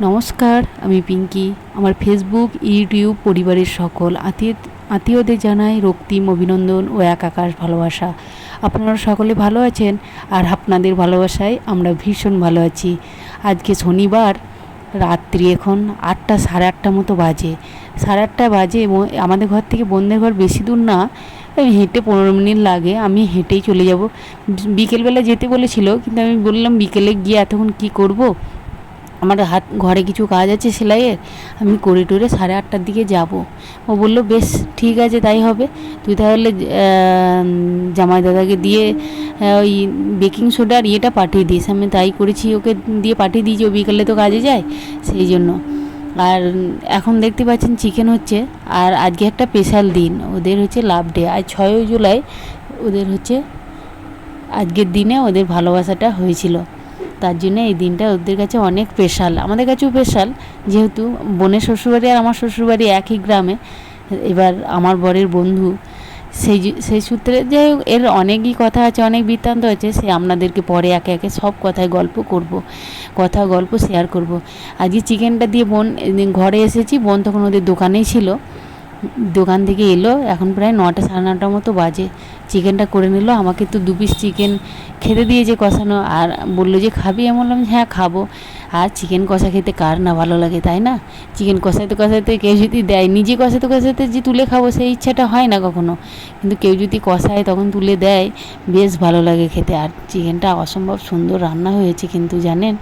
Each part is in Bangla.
নমস্কার, আমি পিঙ্কি। আমার ফেসবুক, ইউটিউব পরিবারের সকল আত্মীয়দের জানাই রক্তিম অভিনন্দন ও এক আকাশ ভালোবাসা। আপনারা সকলে ভালো আছেন, আর আপনাদের ভালোবাসায় আমরা ভীষণ ভালো আছি। আজকে শনিবার, রাত্রি এখন 8টা সাড়ে 8টা মতো বাজে। সাড়ে 8টা বাজে এবং আমাদের ঘর থেকে বোনদের ঘর বেশি দূর না, হেঁটে 15 মিনিট লাগে। আমি হেঁটেই চলে যাব। বিকেলবেলা যেতে বলেছিল, কিন্তু আমি বললাম বিকেলে গিয়ে এতক্ষণ কী করব, আমার ঘরে কিছু কাজ আছে সেলাইয়ের, আমি করে টরে 8:30টার দিকে যাব। ও বললো বেশ ঠিক আছে, তাই হবে। তুই তাহলে জামাই দাদাকে দিয়ে ওই বেকিং সোডা আর ইয়েটা পাঠিয়ে দিস। আমি তাই করেছি, ওকে দিয়ে পাঠিয়ে দিয়েছি। ও বিকালে তো কাজে যায়, সেই জন্য। আর এখন দেখতে পাচ্ছেন চিকেন হচ্ছে। আর আজকে একটা স্পেশাল দিন, ওদের হচ্ছে লাভ ডে। আজ 6ই জুলাই ওদের হচ্ছে, আজকের দিনে ওদের ভালোবাসাটা হয়েছিল। তার জন্য এই দিনটা ওদের কাছে অনেক স্পেশাল, আমাদের কাছেও স্পেশাল, যেহেতু বোনের শ্বশুরবাড়ি আর আমার শ্বশুরবাড়ি একই গ্রামে। এবার আমার বরের বন্ধু, সেই সূত্রে যাই হোক, এর অনেকই কথা আছে, অনেক বৃত্তান্ত আছে। সে আপনাদেরকে পরে একে একে সব কথায় গল্প শেয়ার করব। আজকে চিকেনটা দিয়ে বোন ঘরে এসেছি, বোন তখন ওদের দোকানেই ছিল। দোকান থেকে এলো, এখন প্রায় 9টা সাড়ে 9টার মতো বাজে। চিকেনটা করে নিল, আমাকে তো 2 পিস চিকেন খেতে দিয়েছে কষানো, আর বললো যে খাবি? আমি বললাম হ্যাঁ খাবো। আর চিকেন কষা খেতে কার না ভালো লাগে, তাই না? চিকেন কষাতে কষাতে কেউ যদি দেয়, নিজে কষাতে কষাতে যে তুলে খাবো সেই ইচ্ছাটা হয় না কখনো, কিন্তু কেউ যদি কষায় তখন তুলে দেয়, বেশ ভালো লাগে খেতে। আর চিকেনটা অসম্ভব সুন্দর রান্না হয়েছে কিন্তু, জানেন।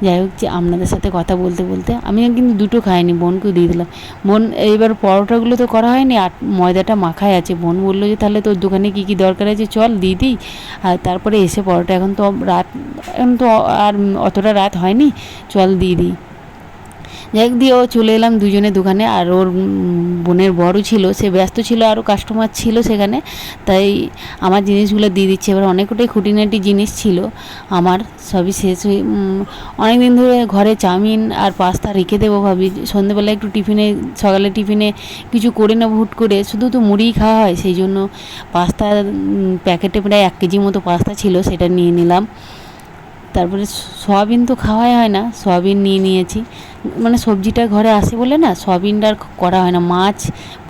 যাই হোক, যে আপনাদের সাথে কথা বলতে বলতে আমিও কিন্তু দুটো খাইনি, বোনকেও দিয়ে দিলাম। বোন এইবার পরোটাগুলো তো করা হয়নি, আর ময়দাটা মাখাই আছে। বোন বললো যে তাহলে তোর দোকানে কী কী দরকার আছে চল দিয়ে দিই। আর তারপরে এসে পরোটা, এখন তো আর অতটা রাত হয়নি, চল দিয়ে দিই। যাই দিয়ে ও চলে এলাম দুজনে দোকানে। আর ওর বোনের বড়ও ছিল, সে ব্যস্ত ছিল, আরও কাস্টমার ছিল সেখানে, তাই আমার জিনিসগুলো দিয়ে দিচ্ছে। এবার অনেকটাই খুঁটিনাটি জিনিস ছিল আমার, সবই শেষ হয়ে অনেক দিন ধরে ঘরে চাউমিন আর পাস্তা রেখে দেবো ভাবি, সন্ধ্যেবেলা একটু সকালে টিফিনে কিছু করে নেবো হুট করে, শুধু তো মুড়িই খাওয়া হয়। সেই জন্য পাস্তা প্যাকেটে প্রায় 1 কেজি মতো পাস্তা ছিল, সেটা নিয়ে নিলাম। তারপরে সয়াবিন তো খাওয়াই হয় না, সয়াবিন নিয়ে নিয়েছি। মানে সবজিটা ঘরে আসে বলে না, সয়াবিনটা আর করা হয় না। মাছ,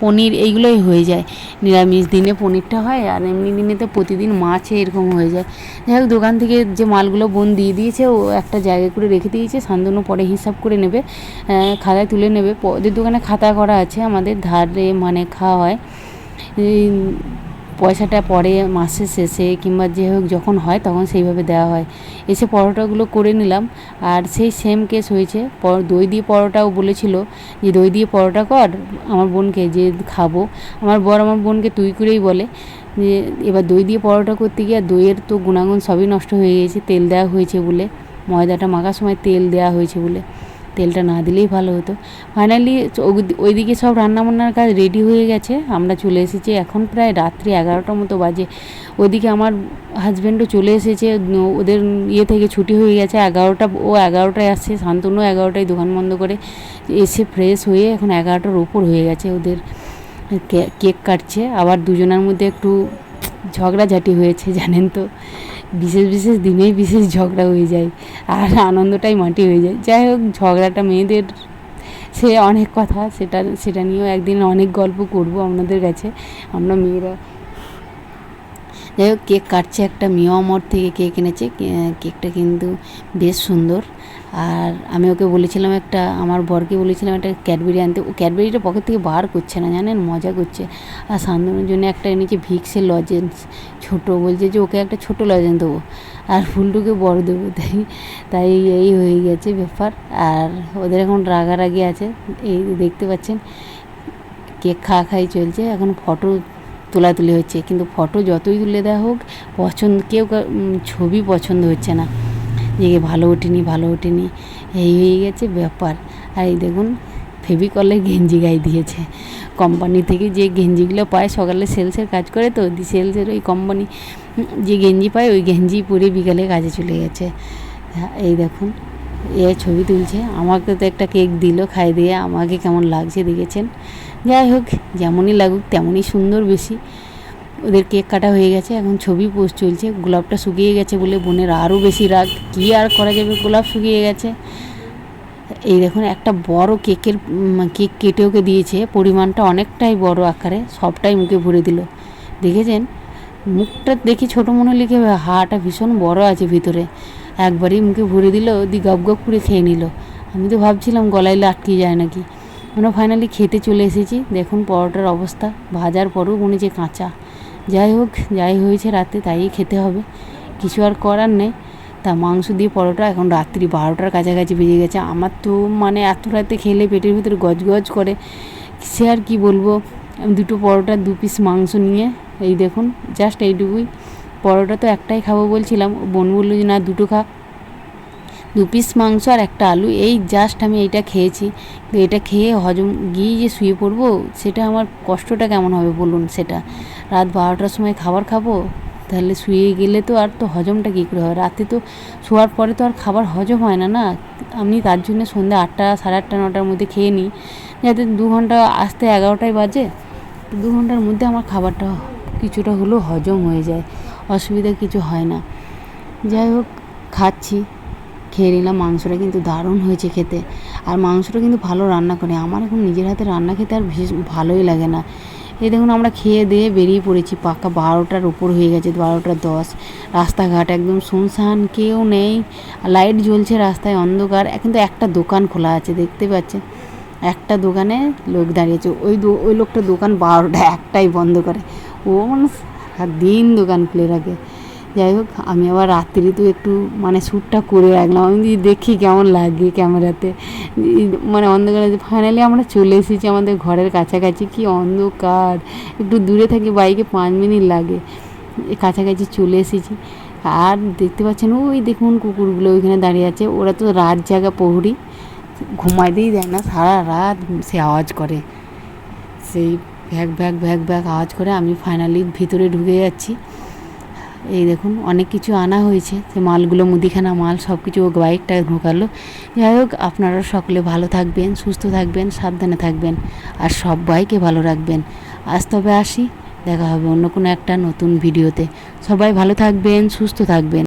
পনির এইগুলোই হয়ে যায়। নিরামিষ দিনে পনিরটা হয়, আর এমনি দিনে তো প্রতিদিন মাছে এরকম হয়ে যায়। যাই হোক, দোকান থেকে যে মালগুলো বোন দিয়ে দিয়েছে, ও একটা জায়গায় করে রেখে দিয়েছে। শান্তনু পরে হিসাব করে নেবে, খাতায় তুলে নেবে। ওদের দোকানে খাতা করা আছে, আমাদের ধারে মানে খাওয়া হয়। পয়সাটা পরে মাসের শেষে কিংবা যে হোক যখন হয় তখন সেইভাবে দেওয়া হয়। এসে পরোটাগুলো করে নিলাম। আর সেই সেম কেস হয়েছে, দই দিয়ে পরোটাও বলেছিল যে দই দিয়ে পরোটা কর আমার বোনকে, যে খাবো। আমার বর আমার বোনকে তুই করেই বলে। যে এবার দই দিয়ে পরোটা করতে গিয়ে দইয়ের তো গুণাগুণ সবই নষ্ট হয়ে গিয়েছে, তেল দেওয়া হয়েছে বলে, ময়দাটা মাখার সময় তেল দেওয়া হয়েছে বলে। তেলটা না দিলেই ভালো হতো। ফাইনালি ওইদিকে সব রান্নাবান্নার কাজ রেডি হয়ে গেছে, আমরা চলে এসেছি। এখন প্রায় রাত্রি 11টার মতো বাজে। ওদিকে আমার হাজব্যান্ডও চলে এসেছে, ওদের ইয়ে থেকে ছুটি হয়ে গেছে 11টা, ও 11টায় আসছে, শান্তনু 11টায় দোকান বন্ধ করে এসে ফ্রেশ হয়ে এখন 11টার ওপর হয়ে গেছে। ওদের কেক কাটছে, আবার দুজনের মধ্যে একটু ঝগড়াঝাটি হয়েছে, জানেন তো। বিশেষ দিনেই বিশেষ ঝগড়া হয়ে যায়, আর আনন্দটাই মাটি হয়ে যায়। যাই হোক, ঝগড়াটা মেয়েদের, সে অনেক কথা, সেটা নিয়েও একদিন অনেক গল্প করব আপনাদের কাছে, আমরা মেয়েরা। যাই হোক, কেক কাটছে, একটা মিয়ামর থেকে কেক এনেছে। কেকটা কিন্তু বেশ সুন্দর। আর আমি ওকে বলেছিলাম, আমার বরকে বলেছিলাম একটা ক্যাডবেরি আনতে। ও ক্যাডবেরিটা পকেট থেকে বার করছে না, জানেন, মজা করছে। আর শান্তনুর জন্য একটা এনেছে ভিক্সের লজেন্স, ছোটো, বলছে যে ওকে একটা ছোটো লজেন্স দেবো আর ফুলটুকে বড় দেবো। তাই এই হয়ে গেছে ব্যাপার। আর ওদের এখন রাগারাগি আছে, এই দেখতে পাচ্ছেন। কেক খাই চলছে, এখন ফটো তোলাতুলি হচ্ছে, কিন্তু ফটো যতই তুলে দেওয়া হোক, ছবি পছন্দ হচ্ছে না, যে ভালো ওঠেনি, এই হয়ে গেছে ব্যাপার। আর এই দেখুন, ফেভিকলের গেঞ্জি গায়ে দিয়েছে। কোম্পানি থেকে যে গেঞ্জিগুলো পায়, সকালে সেলসের কাজ করে তো, সেলসের ওই কোম্পানি যে গেঞ্জি পায়, ওই গেঞ্জি পরে বিকালে কাজে চলে গেছে। এই দেখুন, ছবি তুলছে। আমাকে তো একটা কেক দিল, খাই দিয়ে আমাকে কেমন লাগছে দেখেছেন। যাই হোক, যেমনই লাগুক তেমনই সুন্দর বেশি। ওদের কেক কাটা হয়ে গেছে, এখন ছবি পোস্ট চলছে। গোলাপটা শুকিয়ে গেছে বলে বোনের আরও বেশি রাগ, কী আর করা যাবে, গোলাপ শুকিয়ে গেছে। এই দেখুন একটা বড় কেক কেটে ওকে দিয়েছে, পরিমাণটা অনেকটাই বড় আকারে, সবটাই মুখে ভরে দিল। দেখেছেন, মুখটা দেখি ছোটো মনে লিখে, হাটা ভীষণ বড় আছে ভিতরে, একবারই মুখে ভরে দিল, গপ গপ করে খেয়ে নিল। আমি তো ভাবছিলাম গলায় আটকে যায় নাকি। আমরা ফাইনালি খেতে চলে এসেছি। দেখুন পরোটার অবস্থা, ভাজার পরও মনে যে কাঁচা। যাই হোক, যাই হয়েছে রাতে তাই খেতে হবে, কিছু আর করার নেই। তা মাংস দিয়ে পরোটা, এখন রাত্রি 12টার কাছাকাছি বেজে গেছে। আমার তো মানে এত রাতে খেলে পেটের ভিতরে গজগজ করে, সে আর কি বলবো। আমি 2টো পরোটা 2 পিস মাংস নিয়ে, এই দেখুন জাস্ট এইটুকুই। পরোটা তো একটাই খাবো বলছিলাম, বোন বললো যে না 2টো খা। 2 পিস মাংস আর একটা আলু, এই জাস্ট আমি এইটা খেয়েছি। তো এটা খেয়ে হজম গিয়ে যে শুয়ে পড়বো, সেটা আমার কষ্টটা কেমন হবে বলুন। সেটা রাত 12টার সময় খাবার খাবো, তাহলে শুয়ে গেলে তো আর তো হজমটা কী করে হয়। রাতে তো শোয়ার পরে তো আর খাবার হজম হয় না না। আমি তার জন্য সন্ধ্যে 8টা, সাড়ে 8টা, 9টার মধ্যে খেয়ে নিই, যাতে 2 ঘন্টা, আসতে 11টায় বাজে, তো 2 ঘন্টার মধ্যে আমার খাবারটা কিছুটা হলেও হজম হয়ে যায়, অসুবিধা কিছু হয় না। যাই হোক, খাচ্ছি, খেয়ে নিলাম। মাংসটা কিন্তু দারুণ হয়েছে খেতে, আর মাংসটা কিন্তু ভালো রান্না করে। আমার এখন নিজের হাতে রান্না খেতে আর বেশ ভালোই লাগে না। এই দেখুন আমরা খেয়ে দিয়ে বেরিয়ে পড়েছি, পাক্কা 12টার উপর হয়ে গেছে, 12টা 10। রাস্তাঘাট একদম শুনশান, কেউ নেই, লাইট জ্বলছে রাস্তায়, অন্ধকার। কিন্তু একটা দোকান খোলা আছে, দেখতে পাচ্ছেন, একটা দোকানে লোক দাঁড়িয়েছে। ওই লোকটা দোকান 12টা 1টাই বন্ধ করে, ও মানে দিন দোকান খুলে রাখে। যাই হোক, আমি আবার রাত্রিতেও একটু মানে শ্যুটটা করে রাখলাম, আমি দেখি কেমন লাগে ক্যামেরাতে, মানে অন্ধকারে। ফাইনালি আমরা চলে এসেছি আমাদের ঘরের কাছাকাছি। কি অন্ধকার, একটু দূরে থাকি, বাইকে 5 মিনিট লাগে, কাছাকাছি চলে এসেছি। আর দেখতে পাচ্ছেন ওই দেখুন কুকুরগুলো ওইখানে দাঁড়িয়ে আছে, ওরা তো রাত জাগা প্রহরী, ঘুমাইতেই দেয় না, সারা রাত সে আওয়াজ করে, সেই ভ্যাক ভ্যাক ভ্যাক ভ্যাক আওয়াজ করে। আমি ফাইনালি ভিতরে ঢুকে যাচ্ছি। এই দেখুন অনেক কিছু আনা হয়েছে, সে মালগুলো মুদিখানা মাল সব কিছু ও বাইকটা ঢোকালো। যাই হোক, আপনারা সকলে ভালো থাকবেন, সুস্থ থাকবেন, সাবধানে থাকবেন, আর সবাইকে ভালো রাখবেন। আজ তবে আসি, দেখা হবে অন্য কোনো একটা নতুন ভিডিওতে। সবাই ভালো থাকবেন, সুস্থ থাকবেন।